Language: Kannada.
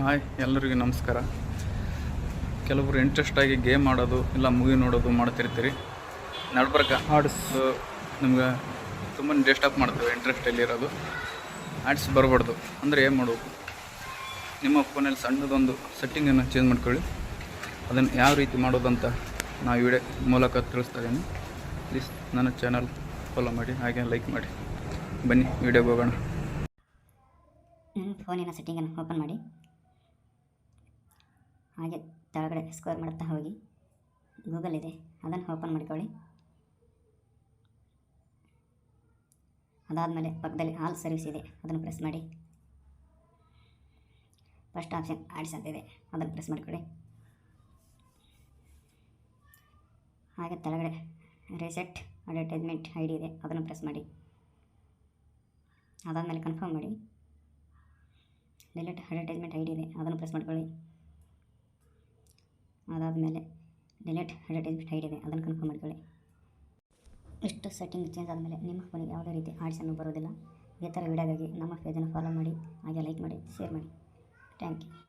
ಹಾಯ್ ಎಲ್ಲರಿಗೂ ನಮಸ್ಕಾರ. ಕೆಲವರು ಇಂಟ್ರೆಸ್ಟಾಗಿ ಗೇಮ್ ಆಡೋದು ಇಲ್ಲ ಮೂವಿ ನೋಡೋದು ಮಾಡ್ತಿರ್ತೀರಿ. ನಡ್ಬರ್ಕ ಆಡ್ಸ್ ನಿಮ್ಗೆ ತುಂಬ ಡಿಸ್ಟರ್ಬ್ ಮಾಡ್ತೇವೆ. ಇಂಟ್ರೆಸ್ಟಲ್ಲಿರೋದು ಆಡ್ಸ್ ಬರಬಾರ್ದು ಅಂದರೆ ಏನು ಮಾಡಬೇಕು, ನಿಮ್ಮ ಫೋನಲ್ಲಿ ಸಣ್ಣದೊಂದು ಸೆಟ್ಟಿಂಗನ್ನು ಚೇಂಜ್ ಮಾಡ್ಕೊಳ್ಳಿ. ಅದನ್ನು ಯಾವ ರೀತಿ ಮಾಡೋದಂತ ನಾವು ವಿಡಿಯೋ ಮೂಲಕ ತಿಳಿಸ್ತಾ ಇದ್ದೀನಿ. ಪ್ಲೀಸ್ ನನ್ನ ಚಾನಲ್ ಫಾಲೋ ಮಾಡಿ, ಹಾಗೆ ಲೈಕ್ ಮಾಡಿ. ಬನ್ನಿ ವಿಡಿಯೋಗೆ ಹೋಗೋಣ. ನನ್ನ ಫೋನಿನ ಸೆಟ್ಟಿಂಗನ್ನು ಓಪನ್ ಮಾಡಿ, ಹಾಗೆ ಕೆಳಗಡೆ ಸ್ಕ್ರೋಲ್ ಮಾಡುತ್ತಾ ಹೋಗಿ ಗೂಗಲ್ ಇದೆ ಅದನ್ನು ಓಪನ್ ಮಾಡಿಕೊಳ್ಳಿ. ಅದಾದಮೇಲೆ ಪಕ್ಕದಲ್ಲಿ ಆಲ್ ಸರ್ವಿಸ್ ಇದೆ, ಅದನ್ನು ಪ್ರೆಸ್ ಮಾಡಿ. ಫಸ್ಟ್ ಆಪ್ಷನ್ ಆಡ್ಸ್ ಅಂತ ಇದೆ, ಅದನ್ನು ಪ್ರೆಸ್ ಮಾಡಿಕೊಳ್ಳಿ. ಹಾಗೆ ಕೆಳಗಡೆ ರಿಸೆಟ್ ಅಡ್ವರ್ಟೈಸ್ಮೆಂಟ್ ID ಇದೆ, ಅದನ್ನು ಪ್ರೆಸ್ ಮಾಡಿ. ಅದಾದಮೇಲೆ ಕನ್ಫರ್ಮ್ ಮಾಡಿ. ಡಿಲೀಟ್ ಅಡ್ವರ್ಟೈಸ್ಮೆಂಟ್ ID ಇದೆ, ಅದನ್ನು ಪ್ರೆಸ್ ಮಾಡಿಕೊಳ್ಳಿ. ಅದಾದಮೇಲೆ ಡಿಲೀಟ್ ಅಡ್ವರ್ಟೈಸ್ಮೆಂಟ್ ID ಇದೆ, ಅದನ್ನು ಕನ್ಫರ್ಮ್ ಮಾಡಿಕೊಳ್ಳಿ. ಇಷ್ಟು ಸೆಟ್ಟಿಂಗ್ ಚೇಂಜ್ ಆದಮೇಲೆ ನಿಮ್ಮ ಫೋನಿಗೆ ಯಾವುದೇ ರೀತಿ ಆಡ್ಸನ್ನು ಬರೋದಿಲ್ಲ. ಇದೇ ಥರ ವಿಡಿಯೋಗಾಗಿ ನಮ್ಮ ಪೇಜನ್ನು ಫಾಲೋ ಮಾಡಿ, ಹಾಗೆ ಲೈಕ್ ಮಾಡಿ, ಶೇರ್ ಮಾಡಿ. Thank you.